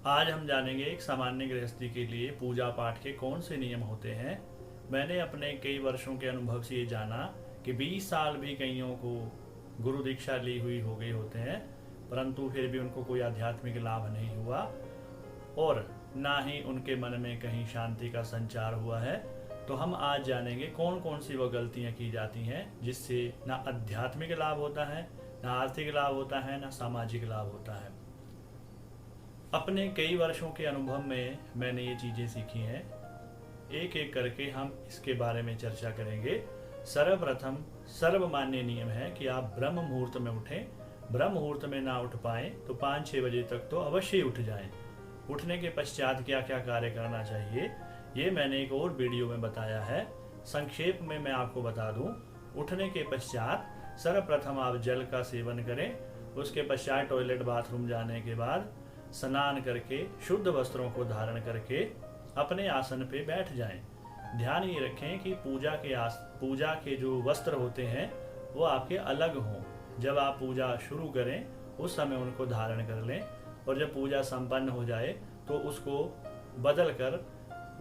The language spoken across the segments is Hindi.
आज हम जानेंगे एक सामान्य गृहस्थी के लिए पूजा पाठ के कौन से नियम होते हैं। मैंने अपने कई वर्षों के अनुभव से ये जाना कि 20 साल भी कईयों को गुरु दीक्षा ली हुई हो गए होते हैं, परंतु फिर भी उनको कोई आध्यात्मिक लाभ नहीं हुआ और ना ही उनके मन में कहीं शांति का संचार हुआ है। तो हम आज जानेंगे कौन कौन सी वो गलतियां की जाती हैं जिससे ना आध्यात्मिक लाभ होता है, ना आर्थिक लाभ होता है, ना सामाजिक लाभ होता है। अपने कई वर्षों के अनुभव में मैंने ये चीज़ें सीखी हैं। एक एक करके हम इसके बारे में चर्चा करेंगे। सर्वप्रथम सर्वमान्य नियम है कि आप ब्रह्म मुहूर्त में उठें। ब्रह्म मुहूर्त में ना उठ पाएं तो 5-6 बजे तक तो अवश्य ही उठ जाएं। उठने के पश्चात क्या क्या कार्य करना चाहिए ये मैंने एक और वीडियो में बताया है। संक्षेप में मैं आपको बता दूं। उठने के पश्चात सर्वप्रथम आप जल का सेवन करें। उसके पश्चात टॉयलेट बाथरूम जाने के बाद स्नान करके शुद्ध वस्त्रों को धारण करके अपने आसन पे बैठ जाएं। ध्यान ये रखें कि पूजा के जो वस्त्र होते हैं वो आपके अलग हों। जब आप पूजा शुरू करें उस समय उनको धारण कर लें और जब पूजा संपन्न हो जाए तो उसको बदल कर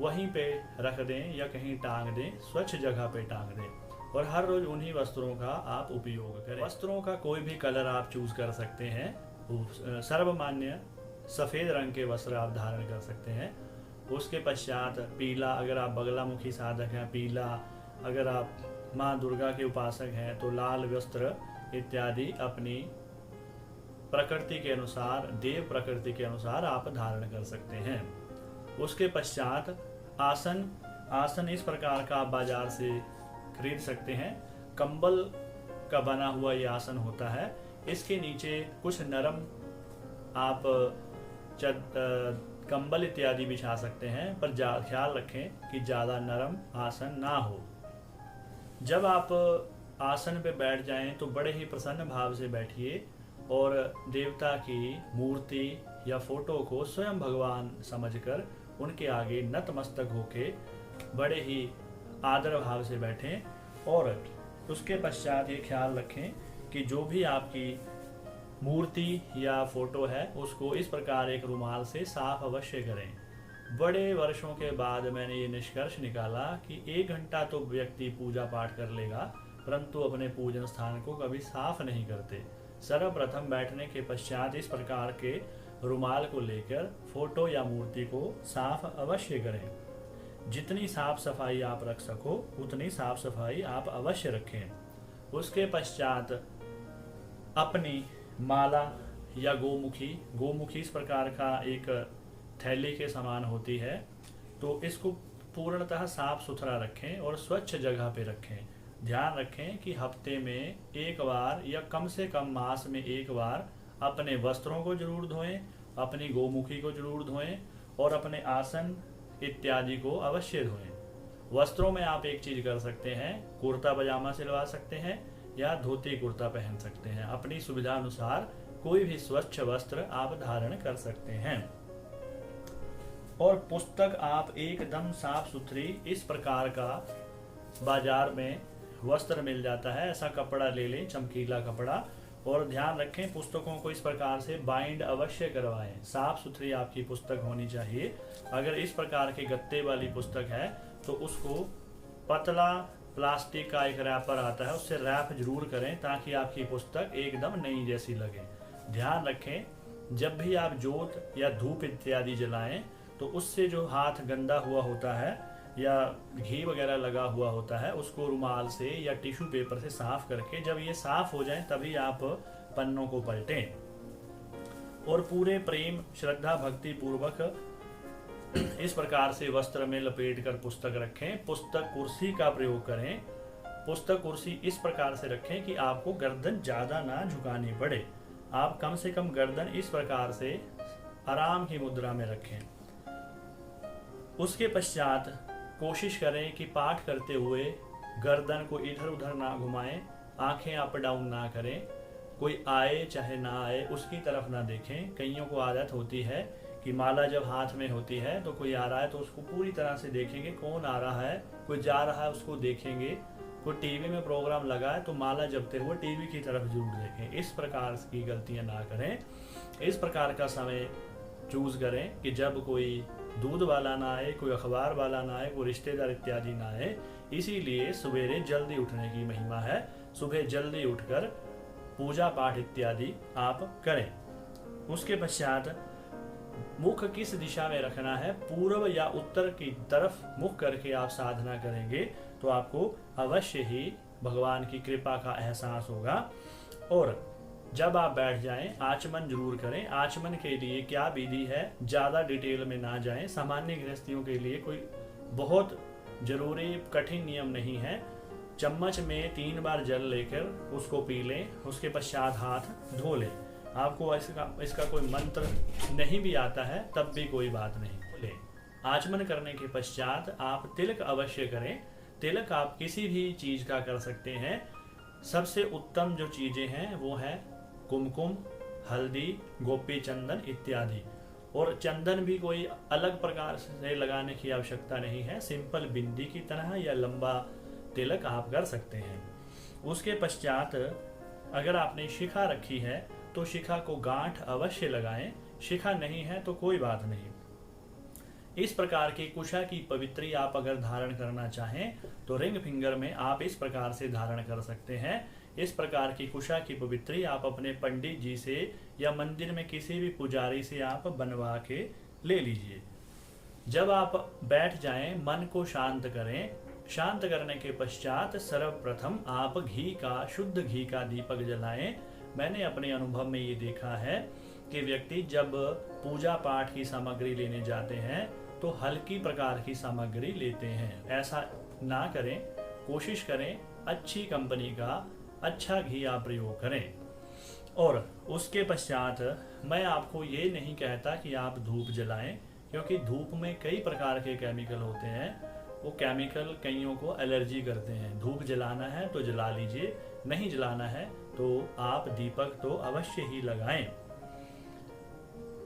वहीं पे रख दें या कहीं टांग दें, स्वच्छ जगह पे टांग दें और हर रोज उन्हीं वस्त्रों का आप उपयोग करें। वस्त्रों का कोई भी कलर आप चूज कर सकते हैं। सर्वमान्य सफ़ेद रंग के वस्त्र आप धारण कर सकते हैं। उसके पश्चात पीला, अगर आप बगलामुखी साधक हैं, पीला, अगर आप माँ दुर्गा के उपासक हैं तो लाल वस्त्र इत्यादि अपनी प्रकृति के अनुसार, देव प्रकृति के अनुसार आप धारण कर सकते हैं। उसके पश्चात आसन इस प्रकार का आप बाजार से खरीद सकते हैं। कंबल का बना हुआ ये आसन होता है। इसके नीचे कुछ नरम आप कंबल इत्यादि बिछा सकते हैं, पर ख्याल रखें कि ज़्यादा नरम आसन ना हो। जब आप आसन पे बैठ जाएं तो बड़े ही प्रसन्न भाव से बैठिए और देवता की मूर्ति या फोटो को स्वयं भगवान समझकर उनके आगे नतमस्तक होके बड़े ही आदर भाव से बैठें और उसके पश्चात ये ख्याल रखें कि जो भी आपकी मूर्ति या फोटो है उसको इस प्रकार एक रुमाल से साफ अवश्य करें। बड़े वर्षों के बाद मैंने ये निष्कर्ष निकाला कि 1 घंटा तो व्यक्ति पूजा पाठ कर लेगा, परंतु अपने पूजन स्थान को कभी साफ नहीं करते। सर्वप्रथम बैठने के पश्चात इस प्रकार के रुमाल को लेकर फोटो या मूर्ति को साफ अवश्य करें। जितनी साफ सफाई आप रख सको उतनी साफ सफाई आप अवश्य रखें। उसके पश्चात अपनी माला या गोमुखी इस प्रकार का एक थैली के समान होती है, तो इसको पूर्णतः साफ सुथरा रखें और स्वच्छ जगह पे रखें। ध्यान रखें कि हफ्ते में एक बार या कम से कम मास में एक बार अपने वस्त्रों को जरूर धोएं, अपनी गोमुखी को जरूर धोएं और अपने आसन इत्यादि को अवश्य धोएं। वस्त्रों में आप एक चीज कर सकते हैं, कुर्ता पजामा सिलवा सकते हैं या धोती कुर्ता पहन सकते हैं। अपनी सुविधा अनुसार कोई भी स्वच्छ वस्त्र आप धारण कर सकते हैं। और पुस्तक आप एकदम साफ सुथरी इस प्रकार का बाजार में वस्त्र मिल जाता है, ऐसा कपड़ा ले लें, चमकीला कपड़ा। और ध्यान रखें पुस्तकों को इस प्रकार से बाइंड अवश्य करवाएं। साफ सुथरी आपकी पुस्तक होनी चाहिए। अगर इस प्रकार के गत्ते वाली पुस्तक है तो उसको पतला प्लास्टिक का एक रैपर आता है, उससे रैप जरूर करें ताकि आपकी पुस्तक एकदम नई जैसी लगे। ध्यान रखें जब भी आप जोत या धूप इत्यादि जलाएं तो उससे जो हाथ गंदा हुआ होता है या घी वगैरह लगा हुआ होता है उसको रुमाल से या टिश्यू पेपर से साफ करके जब ये साफ हो जाए तभी आप पन्नों को पलटें और पूरे प्रेम श्रद्धा भक्ति पूर्वक इस प्रकार से वस्त्र में लपेट कर पुस्तक रखें। पुस्तक कुर्सी का प्रयोग करें। पुस्तक कुर्सी इस प्रकार से रखें कि आपको गर्दन ज्यादा ना झुकानी पड़े। आप कम से कम गर्दन इस प्रकार से आराम की मुद्रा में रखें। उसके पश्चात कोशिश करें कि पाठ करते हुए गर्दन को इधर उधर ना घुमाएं, आंखें अप डाउन ना करें। कोई आए चाहे ना आए उसकी तरफ ना देखें। कईयों को आदत होती है कि माला जब हाथ में होती है तो कोई आ रहा है तो उसको पूरी तरह से देखेंगे, कौन आ रहा है, कोई जा रहा है उसको देखेंगे, कोई टीवी में प्रोग्राम लगा है तो माला जपते हुए टीवी की तरफ जरूर देखें। इस प्रकार की गलतियां ना करें। इस प्रकार का समय चूज करें कि जब कोई दूध वाला ना आए, कोई अखबार वाला ना आए, कोई रिश्तेदार इत्यादि ना आए। इसीलिए सवेरे जल्दी उठने की महिमा है। सुबह जल्दी उठकर पूजा पाठ इत्यादि आप करें। उसके पश्चात मुख किस दिशा में रखना है, पूर्व या उत्तर की तरफ मुख करके आप साधना करेंगे तो आपको अवश्य ही भगवान की कृपा का एहसास होगा। और जब आप बैठ जाएं, आचमन जरूर करें। आचमन के लिए क्या विधि है, ज़्यादा डिटेल में ना जाएं। सामान्य गृहस्थियों के लिए कोई बहुत जरूरी कठिन नियम नहीं है। चम्मच में 3 बार जल लेकर उसको पी लें, उसके पश्चात हाथ धो लें। आपको इसका कोई मंत्र नहीं भी आता है तब भी कोई बात नहीं। ले आचमन करने के पश्चात आप तिलक अवश्य करें। तिलक आप किसी भी चीज का कर सकते हैं। सबसे उत्तम जो चीजें हैं वो है कुमकुम, हल्दी, गोपी चंदन इत्यादि। और चंदन भी कोई अलग प्रकार से लगाने की आवश्यकता नहीं है। सिंपल बिंदी की तरह या लंबा तिलक आप कर सकते हैं। उसके पश्चात अगर आपने शिखा रखी है तो शिखा को गांठ अवश्य लगाएं। शिखा नहीं है तो कोई बात नहीं। इस प्रकार की कुशा की पवित्री आप अगर धारण करना चाहें तो रिंग फिंगर में आप इस प्रकार से धारण कर सकते हैं। इस प्रकार की कुशा की पवित्री आप अपने पंडित जी से या मंदिर में किसी भी पुजारी से आप बनवा के ले लीजिए। जब आप बैठ जाएं, मन को शांत करें। शांत करने के पश्चात सर्वप्रथम आप घी का, शुद्ध घी का दीपक जलाएं। मैंने अपने अनुभव में ये देखा है कि व्यक्ति जब पूजा पाठ की सामग्री लेने जाते हैं तो हल्की प्रकार की सामग्री लेते हैं। ऐसा ना करें, कोशिश करें अच्छी कंपनी का अच्छा घी आप प्रयोग करें। और उसके पश्चात मैं आपको ये नहीं कहता कि आप धूप जलाएं, क्योंकि धूप में कई प्रकार के केमिकल होते हैं। वो केमिकल कईयों को एलर्जी करते हैं। धूप जलाना है तो जला लीजिए, नहीं जलाना है तो आप दीपक तो अवश्य ही लगाएं।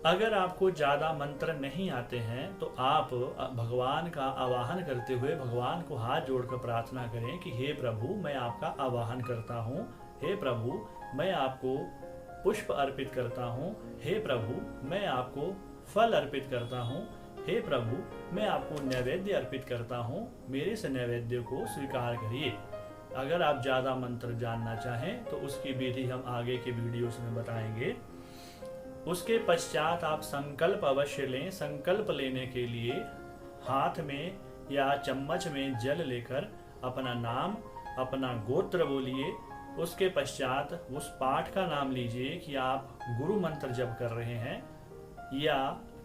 अगर आपको ज्यादा मंत्र नहीं आते हैं तो आप भगवान का आवाहन करते हुए भगवान को हाथ जोड़कर प्रार्थना करें कि हे प्रभु, मैं आपका आवाहन करता हूँ। हे प्रभु, मैं आपको पुष्प अर्पित करता हूँ। हे प्रभु, मैं आपको फल अर्पित करता हूँ। हे प्रभु, मैं आपको नैवेद्य अर्पित करता हूँ। मेरे से नैवेद्य को स्वीकार करिए। अगर आप ज़्यादा मंत्र जानना चाहें तो उसकी विधि हम आगे के वीडियोस में बताएंगे। उसके पश्चात आप संकल्प अवश्य लें। संकल्प लेने के लिए हाथ में या चम्मच में जल लेकर अपना नाम, अपना गोत्र बोलिए। उसके पश्चात उस पाठ का नाम लीजिए कि आप गुरु मंत्र जप कर रहे हैं या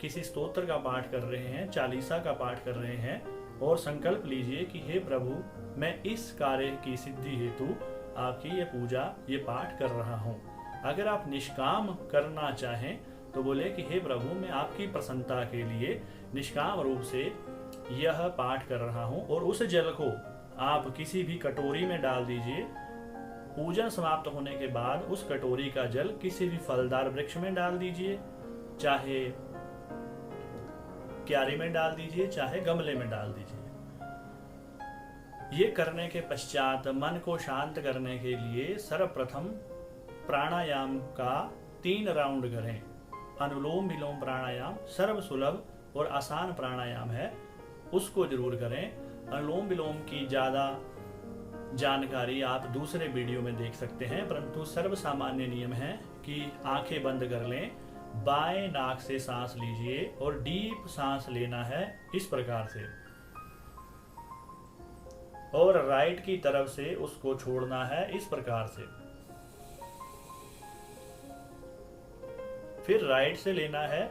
किसी स्तोत्र का पाठ कर रहे हैं, चालीसा का पाठ कर रहे हैं। और संकल्प लीजिए कि हे प्रभु, मैं इस कार्य की सिद्धि हेतु आपकी ये पूजा, ये पाठ कर रहा हूँ। अगर आप निष्काम करना चाहें तो बोले कि हे प्रभु, मैं आपकी प्रसन्नता के लिए निष्काम रूप से यह पाठ कर रहा हूँ। और उस जल को आप किसी भी कटोरी में डाल दीजिए। पूजन समाप्त होने के बाद उस कटोरी का जल किसी भी फलदार वृक्ष में डाल दीजिए, चाहे क्यारी में डाल दीजिए, चाहे गमले में डाल दीजिए। ये करने के पश्चात मन को शांत करने के लिए सर्वप्रथम प्राणायाम का 3 राउंड करें। अनुलोम विलोम प्राणायाम सर्व सुलभ और आसान प्राणायाम है, उसको जरूर करें। अनुलोम विलोम की ज़्यादा जानकारी आप दूसरे वीडियो में देख सकते हैं, परंतु सर्व सामान्य नियम है कि आंखें बंद कर लें, बाएं नाक से सांस लीजिए और डीप सांस लेना है इस प्रकार से, और राइट की तरफ से उसको छोड़ना है इस प्रकार से। फिर राइट से लेना है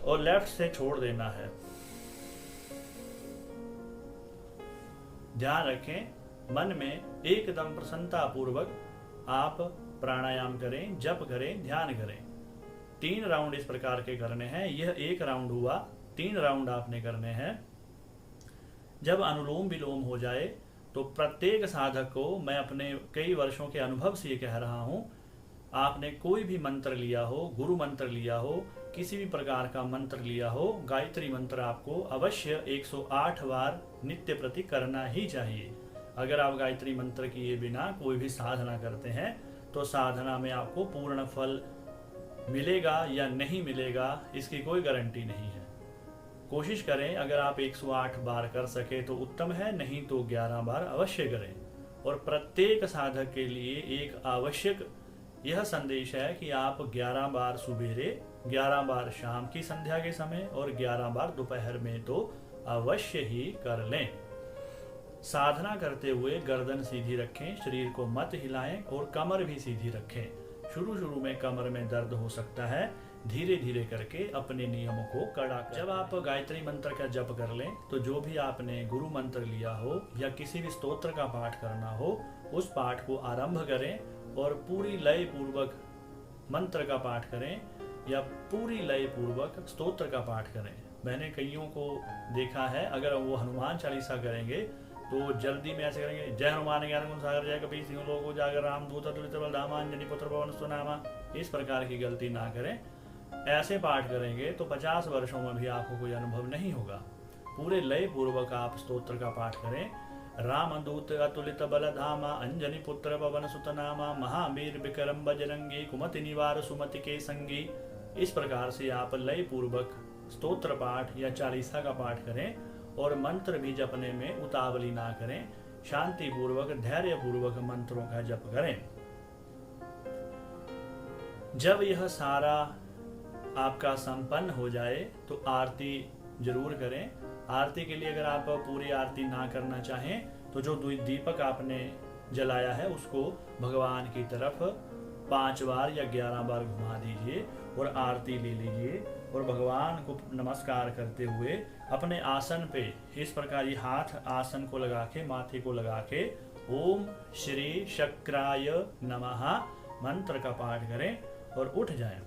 और लेफ्ट से छोड़ देना है। ध्यान रखें, मन में एकदम प्रसन्नता पूर्वक आप प्राणायाम करें, जप करें, ध्यान करें। 3 राउंड इस प्रकार के करने हैं। यह 1 राउंड हुआ, 3 राउंड आपने करने हैं। जब अनुलोम विलोम हो जाए तो प्रत्येक साधक को मैं अपने कई वर्षों के अनुभव से ये कह रहा हूँ, आपने कोई भी मंत्र लिया हो, गुरु मंत्र लिया हो, किसी भी प्रकार का मंत्र लिया हो, गायत्री मंत्र आपको अवश्य 108 बार नित्य प्रति करना ही चाहिए। अगर आप गायत्री मंत्र किए बिना कोई भी साधना करते हैं तो साधना में आपको पूर्ण फल मिलेगा या नहीं मिलेगा इसकी कोई गारंटी नहीं है। कोशिश करें, अगर आप 108 बार कर सके तो उत्तम है, नहीं तो 11 बार अवश्य करें। और प्रत्येक साधक के लिए एक आवश्यक यह संदेश है कि आप 11 बार सुबेरे, 11 बार शाम की संध्या के समय और 11 बार दोपहर में तो अवश्य ही कर लें। साधना करते हुए गर्दन सीधी रखें, शरीर को मत हिलाएं और कमर भी सीधी रखें। शुरू में कमर में दर्द हो सकता है, धीरे धीरे करके अपने नियमों को कड़ा कर। जब आप गायत्री मंत्र का जप कर लें तो जो भी आपने गुरु मंत्र लिया हो या किसी भी स्तोत्र का पाठ करना हो, उस पाठ को आरंभ करें और पूरी लय पूर्वक मंत्र का पाठ करें या पूरी लय पूर्वक स्तोत्र का पाठ करें। मैंने कईयों को देखा है, अगर वो हनुमान चालीसा करेंगे तो जल्दी में ऐसे करेंगे, जय हनुमान ज्ञान गुण सागर जय कपीस तिहुँ लोको जागर राम दूत अतुलित बल धामा अंजनी पुत्र पवन सुनामा। इस प्रकार की गलती ना करें। ऐसे पाठ करेंगे तो 50 वर्षों में भी आपको कोई अनुभव नहीं होगा। पूरे लय पूर्वक आप स्तोत्र का पाठ करें। राम दूत अतुलित बल धामा अंजनी पुत्र पवन सुत नामा महावीर विक्रम बजरंगी कुमति निवार सुमति के संगी। इस प्रकार से आप लय पूर्वक स्तोत्र पाठ या चालीसा का पाठ करें और मंत्र भी जपने में उतावली ना करें। शांति पूर्वक, धैर्य पूर्वक मंत्रों का जप करें। जब यह सारा आपका संपन्न हो जाए तो आरती जरूर करें। आरती के लिए अगर आप पूरी आरती ना करना चाहें तो जो दीपक आपने जलाया है उसको भगवान की तरफ 5 बार या 11 बार घुमा दीजिए और आरती ले लीजिए और भगवान को नमस्कार करते हुए अपने आसन पे इस प्रकार ये हाथ आसन को लगा के, माथे को लगा के ओम श्री शक्राय नमः मंत्र का पाठ करें और उठ जाएं।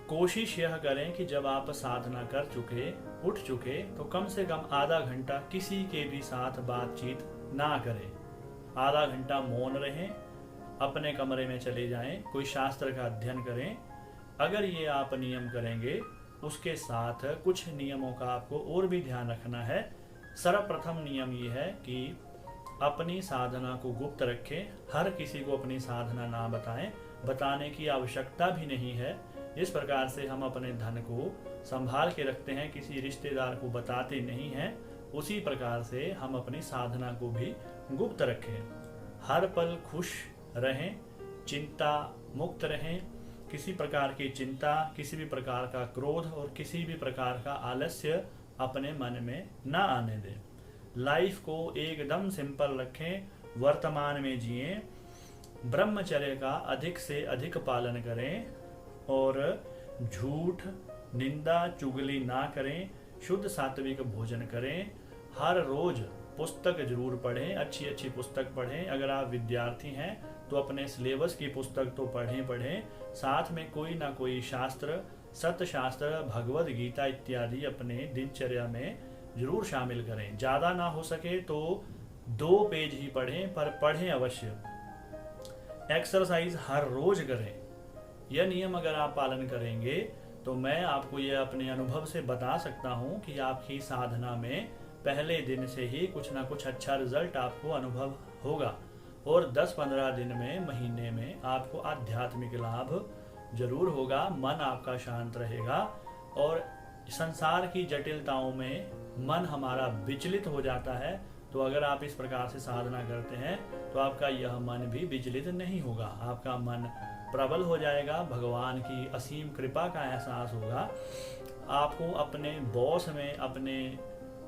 कोशिश यह करें कि जब आप साधना कर चुके, उठ चुके, तो कम से कम आधा घंटा किसी के भी साथ बातचीत ना करें। आधा घंटा मौन रहें, अपने कमरे में चले जाएं, कोई शास्त्र का अध्ययन करें। अगर ये आप नियम करेंगे, उसके साथ कुछ नियमों का आपको और भी ध्यान रखना है। सर्वप्रथम नियम ये है कि अपनी साधना को गुप्त रखें। हर किसी को अपनी साधना ना बताएं, बताने की आवश्यकता भी नहीं है। इस प्रकार से हम अपने धन को संभाल के रखते हैं, किसी रिश्तेदार को बताते नहीं हैं, उसी प्रकार से हम अपनी साधना को भी गुप्त रखें। हर पल खुश रहें, चिंता मुक्त रहें। किसी प्रकार की चिंता, किसी भी प्रकार का क्रोध और किसी भी प्रकार का आलस्य अपने मन में ना आने दें। लाइफ को एकदम सिंपल रखें, वर्तमान में जिएं, ब्रह्मचर्य का अधिक से अधिक पालन करें और झूठ, निंदा, चुगली ना करें। शुद्ध सात्विक भोजन करें। हर रोज पुस्तक जरूर पढ़ें, अच्छी अच्छी पुस्तक पढ़ें। अगर आप विद्यार्थी हैं तो अपने सिलेबस की पुस्तक तो पढ़ें। साथ में कोई ना कोई शास्त्र, सतशास्त्र, भगवद गीता इत्यादि अपने दिनचर्या में जरूर शामिल करें। ज़्यादा ना हो सके तो 2 पेज ही पढ़ें, पर पढ़ें अवश्य। एक्सरसाइज हर रोज करें। यह नियम अगर आप पालन करेंगे तो मैं आपको यह अपने अनुभव से बता सकता हूं कि आपकी साधना में पहले दिन से ही कुछ ना कुछ अच्छा रिजल्ट आपको अनुभव होगा और 10-15 दिन में, महीने में आपको आध्यात्मिक लाभ जरूर होगा। मन आपका शांत रहेगा और संसार की जटिलताओं में मन हमारा विचलित हो जाता है। तो अगर आप इस प्रकार से साधना करते हैं तो आपका यह मन भी विचलित नहीं होगा, आपका मन प्रबल हो जाएगा। भगवान की असीम कृपा का एहसास होगा। आपको अपने बॉस में, अपने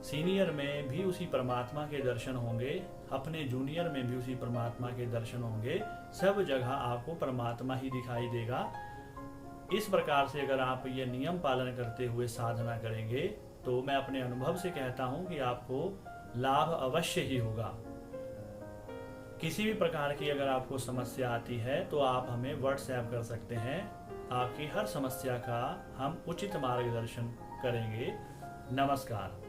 सीनियर में भी उसी परमात्मा के दर्शन होंगे, अपने जूनियर में भी उसी परमात्मा के दर्शन होंगे। सब जगह आपको परमात्मा ही दिखाई देगा। इस प्रकार से अगर आप ये नियम पालन करते हुए साधना करेंगे तो मैं अपने अनुभव से कहता हूं कि आपको लाभ अवश्य ही होगा। किसी भी प्रकार की अगर आपको समस्या आती है तो आप हमें व्हाट्सएप कर सकते हैं। आपकी हर समस्या का हम उचित मार्गदर्शन करेंगे। नमस्कार।